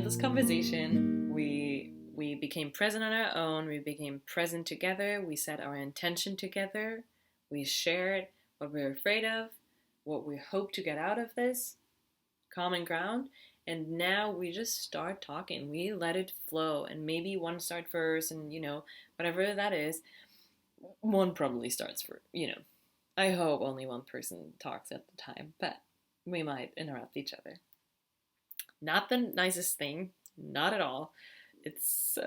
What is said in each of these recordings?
had this conversation. We became present on our own. We became present together. We set our intention together. We shared what we were afraid of, what we hope to get out of this common ground. And now we just start talking. We let it flow. And maybe one start first, and whatever that is, one probably starts for, I hope only one person talks at the time, but we might interrupt each other. Not the nicest thing, not at all. It's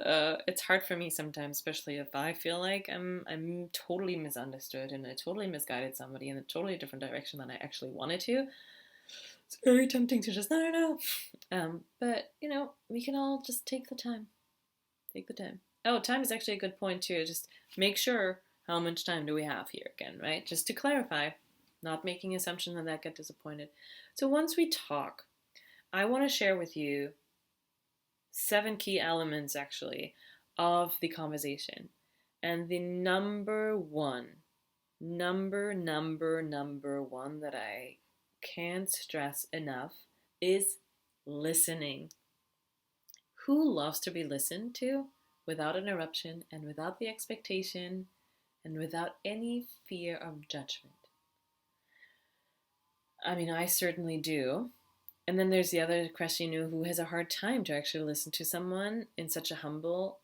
hard for me sometimes, especially if I feel like I'm totally misunderstood and I totally misguided somebody in a totally different direction than I actually wanted to. It's very tempting to just no. But we can all just take the time. Take the time. Oh, time is actually a good point too. Just make sure how much time do we have here again, right? Just to clarify, not making assumptions and that get disappointed. So once we talk, I want to share with you 7 key elements actually of the conversation. And the number one that I can't stress enough is listening. Who loves to be listened to without interruption and without the expectation and without any fear of judgment? I mean, I certainly do. And then there's the other question, who has a hard time to actually listen to someone in such a humble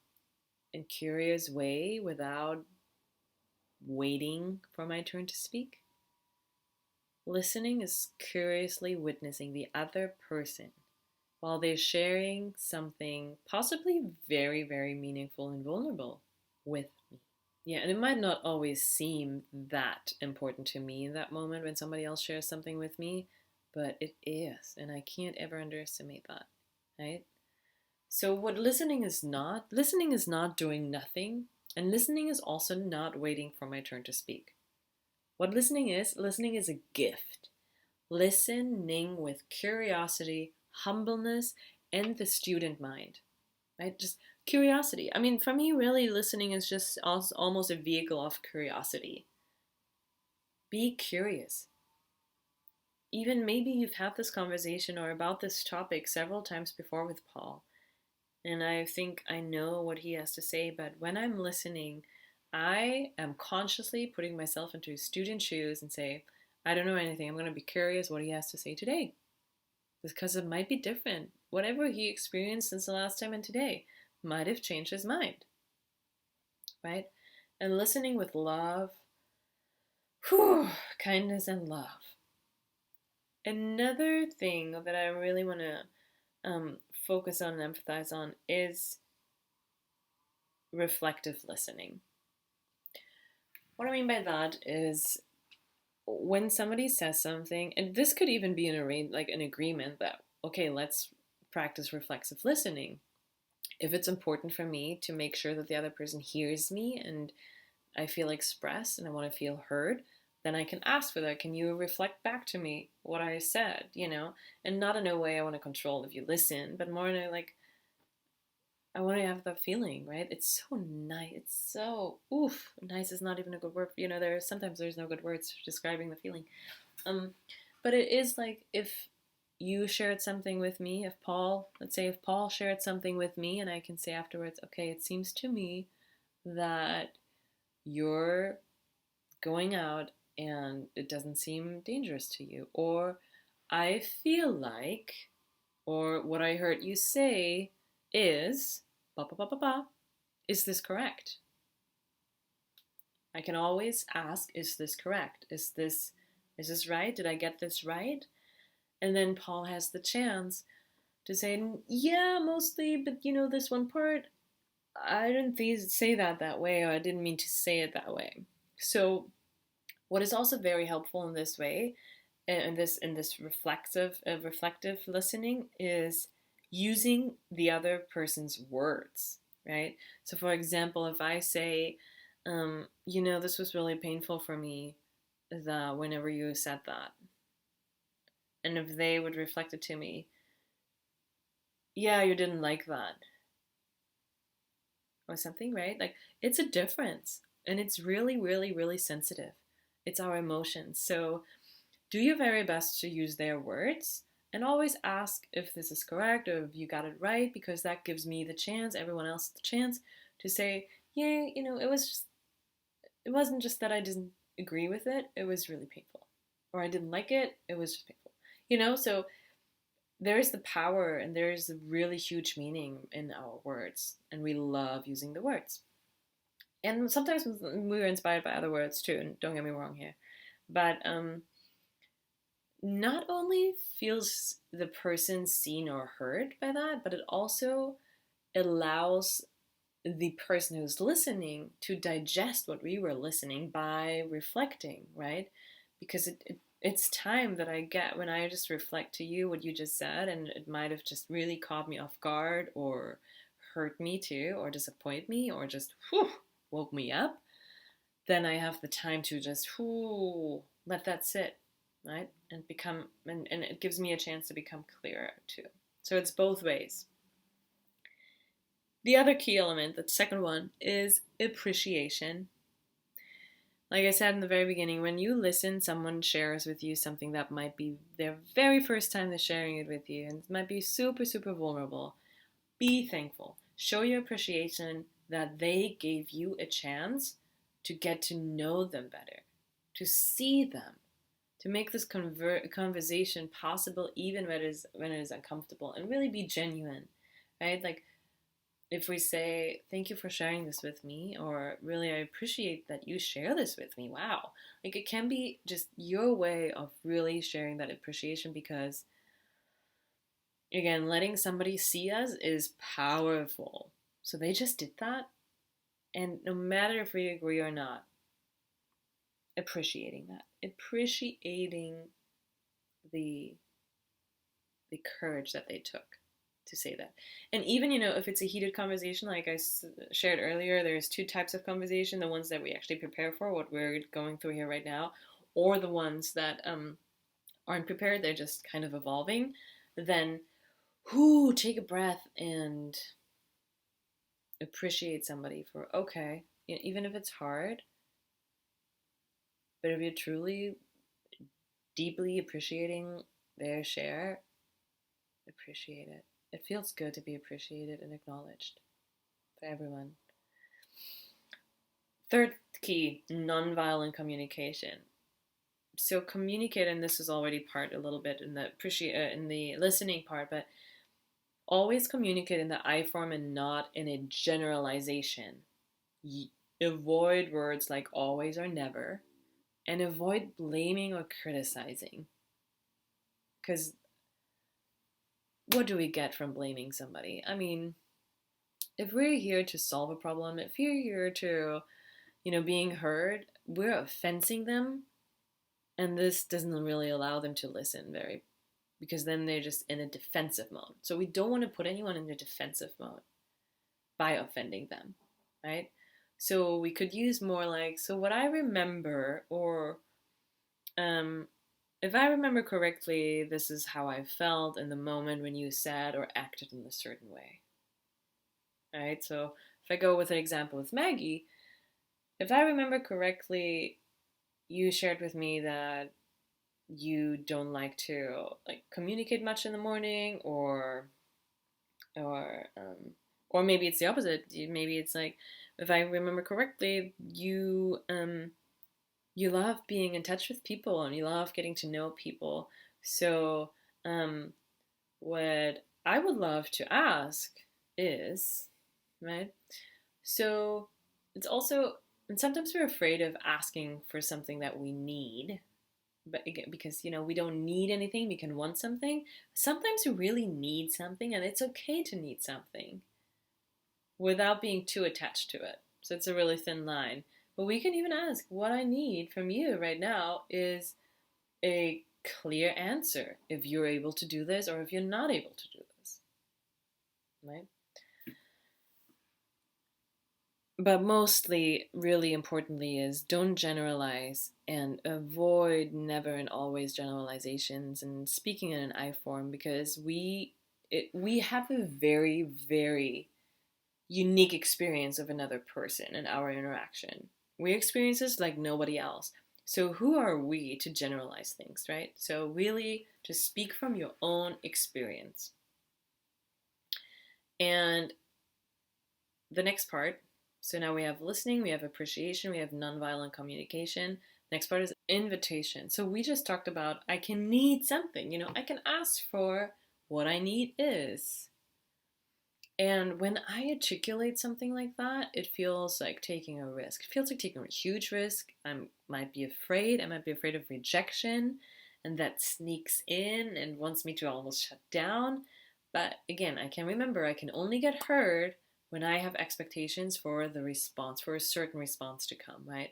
and curious way without waiting for my turn to speak? Listening is curiously witnessing the other person while they're sharing something possibly very, very meaningful and vulnerable with me. Yeah, and it might not always seem that important to me in that moment when somebody else shares something with me, but it is, and I can't ever underestimate that, right? So what listening is not doing nothing, and listening is also not waiting for my turn to speak. What listening is a gift. Listening with curiosity, humbleness, and the student mind, right? Just curiosity. I mean, for me, really, listening is just almost a vehicle of curiosity. Be curious. Even maybe you've had this conversation or about this topic several times before with Paul, and I think I know what he has to say, but when I'm listening, I am consciously putting myself into student shoes and say, I don't know anything. I'm going to be curious what he has to say today, because it might be different. Whatever he experienced since the last time and today might have changed his mind, right? And listening with love, kindness and love. Another thing that I really want to focus on and empathize on is reflective listening. What I mean by that is when somebody says something, and this could even be an agreement that, okay, let's practice reflexive listening. If it's important for me to make sure that the other person hears me and I feel expressed and I want to feel heard, then I can ask for that. Can you reflect back to me what I said, And not in a way I want to control if you listen, but more in a I want to have that feeling, right? It's so nice. It's so, nice is not even a good word. There's no good words for describing the feeling. But it is like if you shared something with me, if Paul shared something with me and I can say afterwards, okay, it seems to me that you're going out and it doesn't seem dangerous to you, or I feel like, or what I heard you say is is this correct? I can always ask, is this correct? Is this right? Did I get this right? And then Paul has the chance to say, yeah, mostly, but this one part, I didn't say that way, or I didn't mean to say it that way. So what is also very helpful in this way, in this reflective listening, is using the other person's words, right? So for example, if I say, this was really painful for me that whenever you said that, and if they would reflect it to me, yeah, you didn't like that, or something, right? It's a difference, and it's really, really, really sensitive. It's our emotions. So do your very best to use their words And always ask if this is correct or if you got it right, because that gives me the chance, everyone else the chance to say, yeah, it wasn't just that I didn't agree with it, it was really painful. Or I didn't like it, it was just painful. So there is the power and there is a really huge meaning in our words, and we love using the words. And sometimes we are inspired by other words too, and don't get me wrong here. But not only feels the person seen or heard by that, but it also allows the person who's listening to digest what we were listening by reflecting, right? Because it's time that I get when I just reflect to you what you just said, and it might have just really caught me off guard or hurt me too, or disappoint me, or just woke me up. Then I have the time to just let that sit, right? And it gives me a chance to become clearer too. So it's both ways. The other key element, the second one, is appreciation. Like I said in the very beginning, when you listen, someone shares with you something that might be their very first time they're sharing it with you, and it might be super, super vulnerable. Be thankful. Show your appreciation that they gave you a chance to get to know them better, to see them, to make this conversation possible even when it is uncomfortable, and really be genuine, right? Like, if we say, thank you for sharing this with me, or really, I appreciate that you share this with me. Wow. Like, it can be just your way of really sharing that appreciation, because, again, letting somebody see us is powerful. So they just did that. And no matter if we agree or not, appreciating that, appreciating the courage that they took to say that. And even, if it's a heated conversation, like I shared earlier, there's two types of conversation: the ones that we actually prepare for, what we're going through here right now, or the ones that aren't prepared, they're just kind of evolving. Then take a breath and appreciate somebody for, okay, even if it's hard, but if you're truly deeply appreciating their share, appreciate it. It feels good to be appreciated and acknowledged by everyone. Third key, nonviolent communication. So communicate, and this is already part a little bit in the listening part, but always communicate in the I form and not in a generalization. Avoid words like always or never, and avoid blaming or criticizing. Because what do we get from blaming somebody? I mean, if we're here to solve a problem, if you're here to, being heard, we're offending them, and this doesn't really allow them to listen because then they're just in a defensive mode. So we don't want to put anyone in a defensive mode by offending them, right? So we could use more like, so what I remember, or if I remember correctly, this is how I felt in the moment when you said or acted in a certain way. All right, so if I go with an example with Maggie, if I remember correctly, you shared with me that you don't like to communicate much in the morning, or or maybe it's the opposite. Maybe it's like, if I remember correctly, you love being in touch with people and you love getting to know people. So what I would love to ask is, right? So it's also, and sometimes we're afraid of asking for something that we need, but again, because we don't need anything, we can want something. Sometimes we really need something, and it's okay to need something without being too attached to it. So it's a really thin line. But we can even ask, what I need from you right now is a clear answer, if you're able to do this or if you're not able to do this, right? But mostly, really importantly, is don't generalize and avoid never and always generalizations and speaking in an I form, because we have a very, very unique experience of another person and our interaction. We experience this like nobody else. So who are we to generalize things, right? So really to speak from your own experience. And the next part, so now we have listening, we have appreciation, we have nonviolent communication. Next part is invitation. So we just talked about I can need something, I can ask for what I need is. And when I articulate something like that, it feels like taking a risk. It feels like taking a huge risk. I might be afraid. I might be afraid of rejection, and that sneaks in and wants me to almost shut down. But again, I can remember I can only get heard when I have expectations for the response, for a certain response to come, right?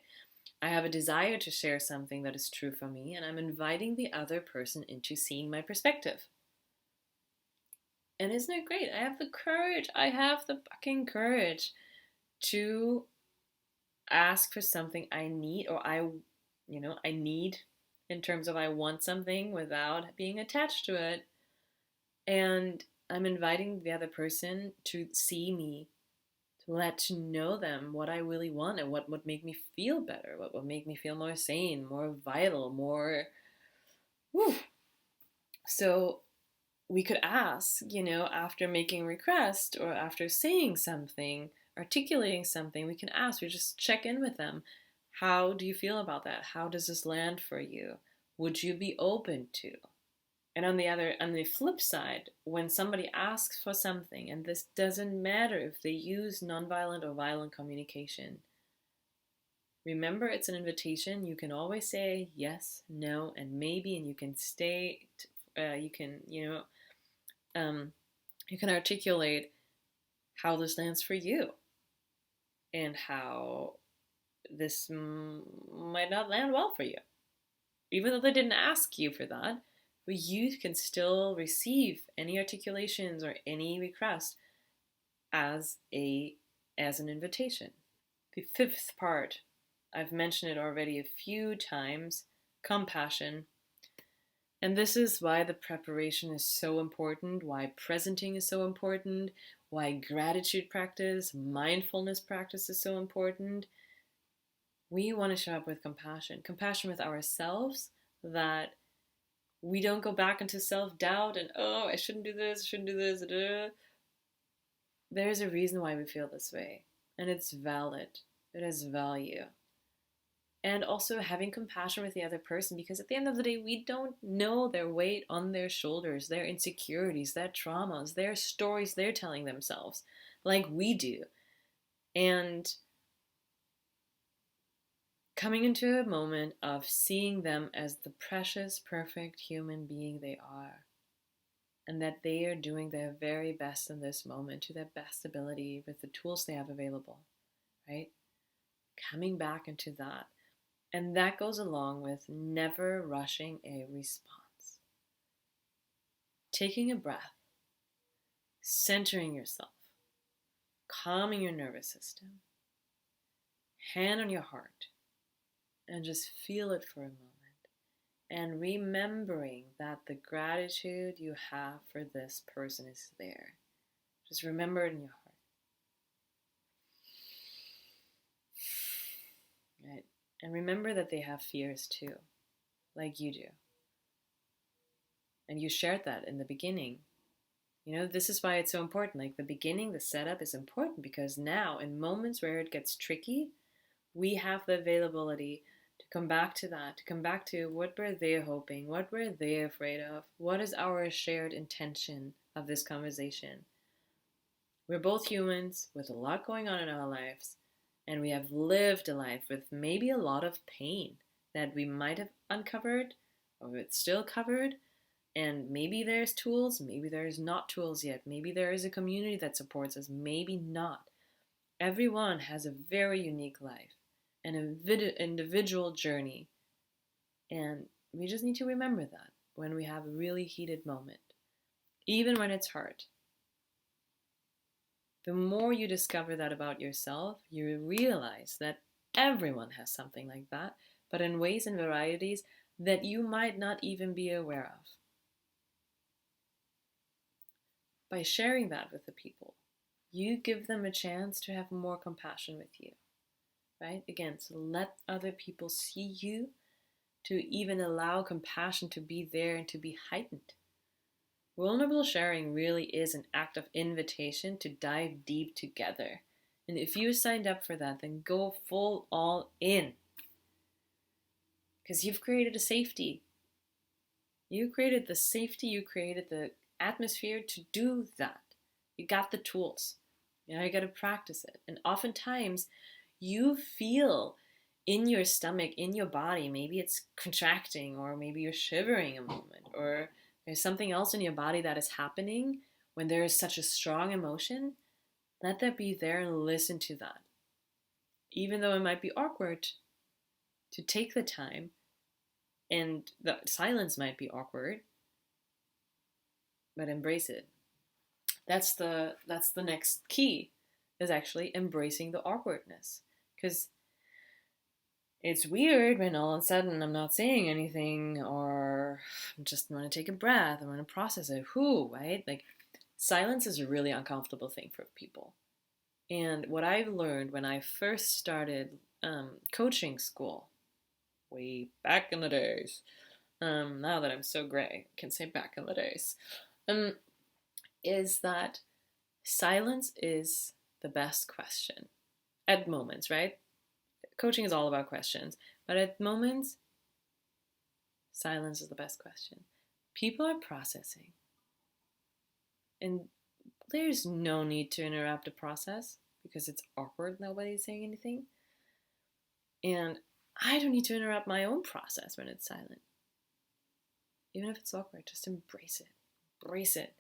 I have a desire to share something that is true for me, and I'm inviting the other person into seeing my perspective. And isn't it great? I have the courage. I have the fucking courage to ask for something I need, or I need in terms of I want something without being attached to it. And I'm inviting the other person to see me, to let to know them what I really want and what would make me feel better, what would make me feel more sane, more vital, more. Whew. So we could ask, after making a request or after saying something, articulating something, we can ask, we just check in with them. How do you feel about that? How does this land for you? Would you be open to? And on the flip side, when somebody asks for something, and this doesn't matter if they use nonviolent or violent communication, remember it's an invitation. You can always say yes, no, and maybe, and you can stay, you can, you can articulate how this lands for you and how this might not land well for you. Even though they didn't ask you for that, but you can still receive any articulations or any request as an invitation. The fifth part, I've mentioned it already a few times, compassion. And this is why the preparation is so important, why presenting is so important, why gratitude practice, mindfulness practice is so important. We want to show up with compassion with ourselves, that we don't go back into self-doubt and, oh, I shouldn't do this, I shouldn't do this. There's a reason why we feel this way, and it's valid. It has value. And also having compassion with the other person, because at the end of the day, we don't know their weight on their shoulders, their insecurities, their traumas, their stories they're telling themselves, like we do. And coming into a moment of seeing them as the precious, perfect human being they are, and that they are doing their very best in this moment to their best ability with the tools they have available, right? Coming back into that. And that goes along with never rushing a response. Taking a breath, centering yourself, calming your nervous system, hand on your heart, and just feel it for a moment. And remembering that the gratitude you have for this person is there. Just remember it in your heart. Right? And remember that they have fears too, like you do. And you shared that in the beginning. This is why it's so important. Like the beginning, the setup is important, because now, in moments where it gets tricky, we have the availability to come back to that, to come back to what were they hoping, what were they afraid of, what is our shared intention of this conversation. We're both humans with a lot going on in our lives, and we have lived a life with maybe a lot of pain that we might have uncovered or it's still covered. And maybe there's tools, maybe there's not tools yet. Maybe there is a community that supports us, maybe not. Everyone has a very unique life and an individual journey. And we just need to remember that when we have a really heated moment, even when it's hard. The more you discover that about yourself, you realize that everyone has something like that, but in ways and varieties that you might not even be aware of. By sharing that with the people, you give them a chance to have more compassion with you, right? Again, so let other people see you to even allow compassion to be there and to be heightened. Vulnerable sharing really is an act of invitation to dive deep together. And if you signed up for that, then go full all in. Because you've created a safety. You created the safety, you created the atmosphere to do that. You got the tools. Now you got to practice it. And oftentimes you feel in your stomach, in your body, maybe it's contracting, or maybe you're shivering a moment, or there's something else in your body that is happening when there is such a strong emotion. Let that be there and listen to that. Even though it might be awkward, to take the time, and the silence might be awkward, but embrace it. That's the next key, is actually embracing the awkwardness. Because it's weird when all of a sudden I'm not saying anything, or I just want to take a breath, I want to process it. Right? Like, silence is a really uncomfortable thing for people. And what I've learned when I first started coaching school, way back in the days, now that I'm so gray, I can say back in the days, is that silence is the best question at moments, right? Coaching is all about questions, but at moments, silence is the best question. People are processing, and there's no need to interrupt the process because it's awkward, nobody's saying anything. And I don't need to interrupt my own process when it's silent. Even if it's awkward, just embrace it. Embrace it.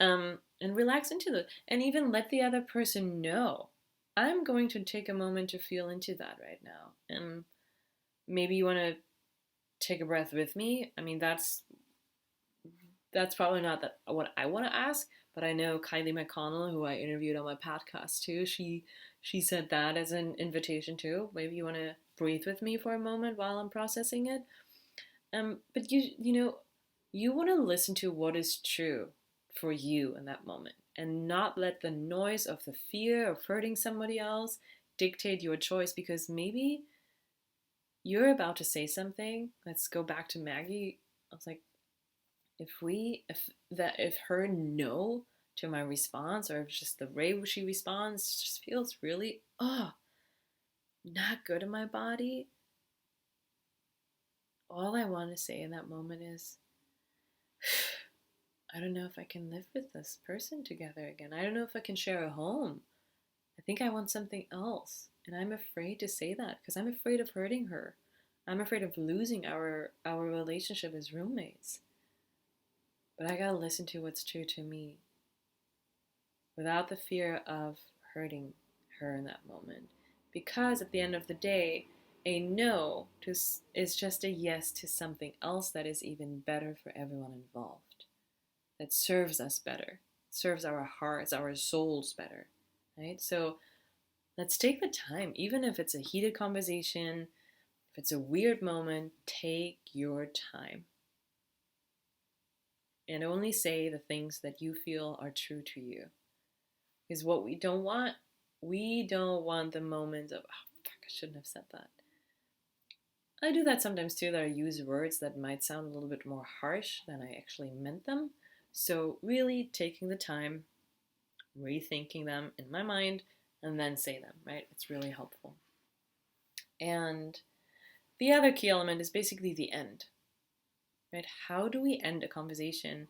And relax into it. And even let the other person know, I'm going to take a moment to feel into that right now. And maybe you want to take a breath with me. I mean, that's probably not what I want to ask, but I know Kylie McConnell, who I interviewed on my podcast too, she said that as an invitation too. Maybe you want to breathe with me for a moment while I'm processing it. But you want to listen to what is true for you in that moment, and not let the noise of the fear of hurting somebody else dictate your choice, because maybe you're about to say something. Let's go back to Maggie. I was like, if her no to my response, or if just the way she responds just feels really not good in my body, all I want to say in that moment is, I don't know if I can live with this person together again. I don't know if I can share a home. I think I want something else. And I'm afraid to say that because I'm afraid of hurting her. I'm afraid of losing our relationship as roommates. But I gotta listen to what's true to me without the fear of hurting her in that moment. Because at the end of the day, a no is just a yes to something else that is even better for everyone involved, that serves us better, serves our hearts, our souls better, right? So let's take the time, even if it's a heated conversation, if it's a weird moment, take your time. And only say the things that you feel are true to you. Because what we don't want the moments of, oh, fuck, I shouldn't have said that. I do that sometimes too, that I use words that might sound a little bit more harsh than I actually meant them. So really taking the time, rethinking them in my mind, and then say them, right? It's really helpful. And the other key element is basically the end, right? How do we end a conversation?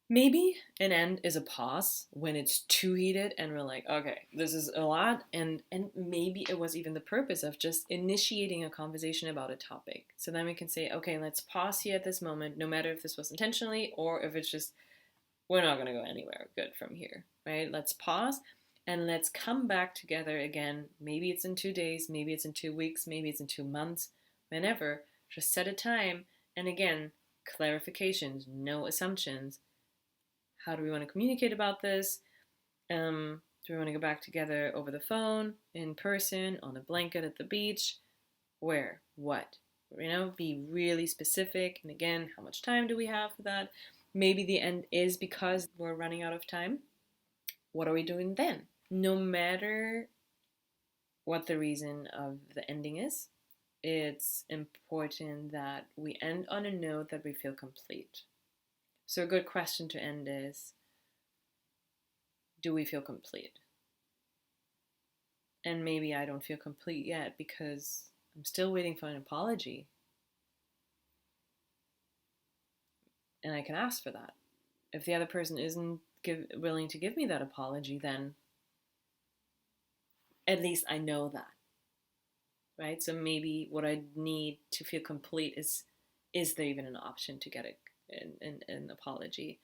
Maybe an end is a pause when it's too heated and we're like, okay, this is a lot. And maybe it was even the purpose of just initiating a conversation about a topic. So then we can say, okay, let's pause here at this moment, no matter if this was intentionally or if it's just, we're not going to go anywhere good from here, right? Let's pause and let's come back together again. Maybe it's in 2 days, maybe it's in 2 weeks, maybe it's in 2 months, whenever. Just set a time. And again, clarifications, no assumptions. How do we want to communicate about this? Do we want to go back together over the phone, in person, on a blanket at the beach? Where? What? Be really specific. And again, how much time do we have for that? Maybe the end is because we're running out of time. What are we doing then? No matter what the reason of the ending is, it's important that we end on a note that we feel complete. So, a good question to end is, do we feel complete? And maybe I don't feel complete yet because I'm still waiting for an apology. And I can ask for that. If the other person isn't willing to give me that apology, then at least I know that, right? So maybe what I need to feel complete is there even an option to get an apology?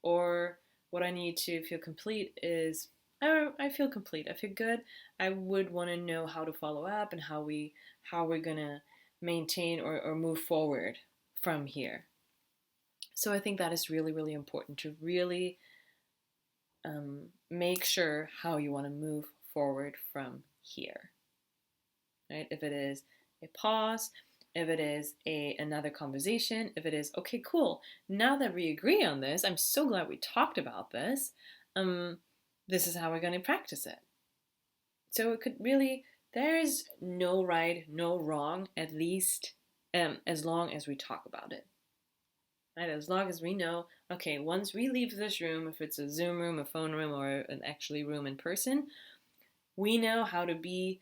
Or what I need to feel complete is, I feel complete. I feel good. I would want to know how to follow up and how we're gonna maintain or move forward from here. So I think that is really, really important to really make sure how you want to move forward from here, right? If it is a pause, if it is another conversation, if it is, okay, cool, now that we agree on this, I'm so glad we talked about this. Um, this is how we're going to practice it. So it could really, there's no right, no wrong, at least as long as we talk about it. Right? As long as we know, okay, once we leave this room, if it's a Zoom room, a phone room, or an actually room in person, we know how to be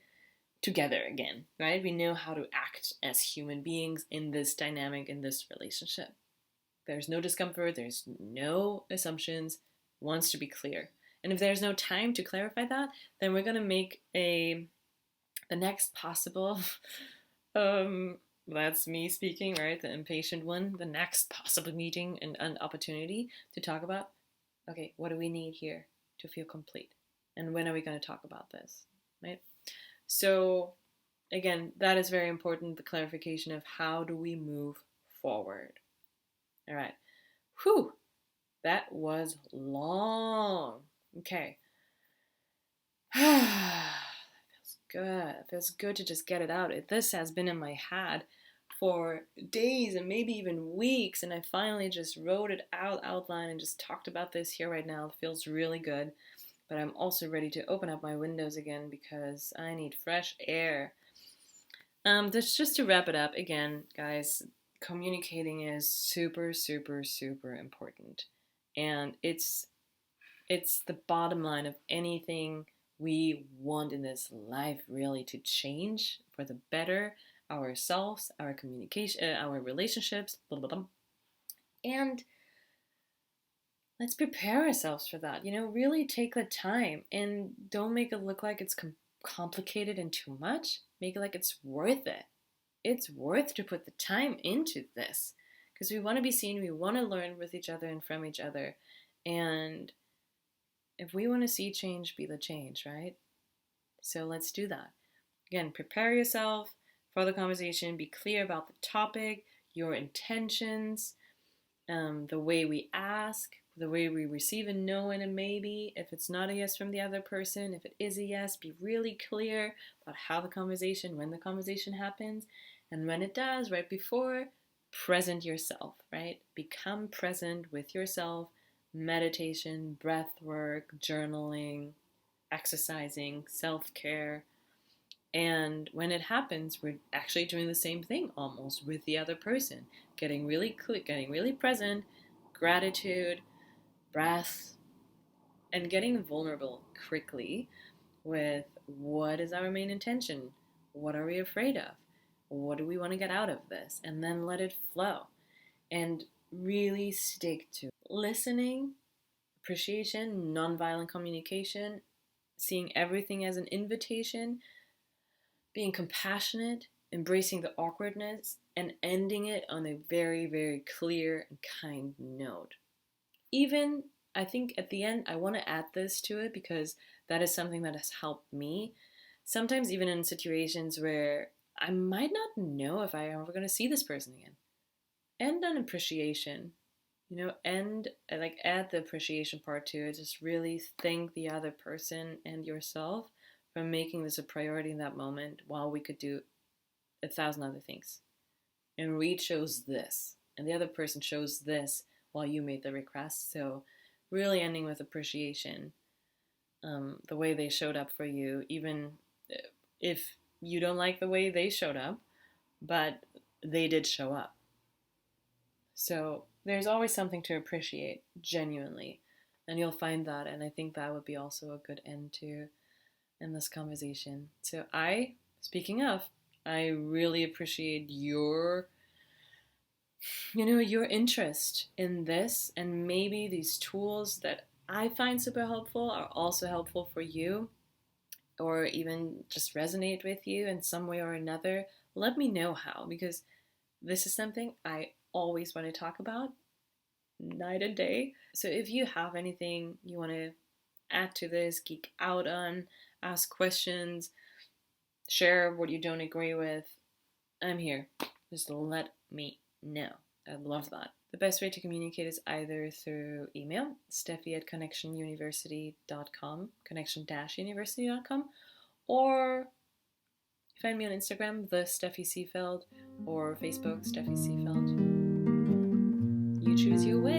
together again, right? We know how to act as human beings in this dynamic, in this relationship. There's no discomfort, there's no assumptions, wants to be clear. And if there's no time to clarify that, then we're gonna make the next possible that's me speaking, right? The impatient one, the next possible meeting and an opportunity to talk about, okay, what do we need here to feel complete? And when are we going to talk about this, right? So again, that is very important, the clarification of how do we move forward. All right. Whew, that was long. Okay. That feels good. It feels good to just get it out. This has been in my head for days and maybe even weeks, and I finally just wrote it out, outline, and just talked about this here right now. It feels really good. But I'm also ready to open up my windows again because I need fresh air. Just to wrap it up again, guys, communicating is super, super, super important. And it's the bottom line of anything we want in this life really to change for the better, ourselves, our communication, our relationships, blah, blah, blah. And let's prepare ourselves for that. Really take the time and don't make it look like it's complicated and too much. Make it like it's worth it. It's worth to put the time into this because we want to be seen, we want to learn with each other and from each other. And if we want to see change, be the change, right? So let's do that. Again, prepare yourself for the conversation, be clear about the topic, your intentions, the way we ask, the way we receive a no and a maybe. If it's not a yes from the other person, if it is a yes, be really clear about how when the conversation happens, and when it does, right before, present yourself, right? Become present with yourself, meditation, breath work, journaling, exercising, self-care. And when it happens, we're actually doing the same thing almost with the other person, getting really clear, getting really present, gratitude, breath, and getting vulnerable quickly with what is our main intention? What are we afraid of? What do we want to get out of this? And then let it flow. And really stick to listening, appreciation, nonviolent communication, seeing everything as an invitation, being compassionate, embracing the awkwardness, and ending it on a very, very clear and kind note. Even, I think at the end, I want to add this to it because that is something that has helped me. Sometimes, even in situations where I might not know if I'm ever going to see this person again. End on appreciation, and like add the appreciation part to it. Just really thank the other person and yourself for making this a priority in that moment while we could do 1,000 other things. And we chose this, and the other person chose this while you made the request. So, really ending with appreciation, the way they showed up for you, even if you don't like the way they showed up, but they did show up. So there's always something to appreciate, genuinely. And you'll find that. And I think that would be also a good end to in this conversation. So speaking of, I really appreciate your interest in this, and maybe these tools that I find super helpful are also helpful for you, or even just resonate with you in some way or another. Let me know how, because this is something I always want to talk about night and day. So if you have anything you want to add to this, geek out on, ask questions, share what you don't agree with, I'm here. Just let me know. I'd love that. The best way to communicate is either through email, Steffi at connectionuniversity.com, connection-university.com, or find me on Instagram, the Steffi Seefeld, or Facebook, Steffi Seefeld. You choose your way.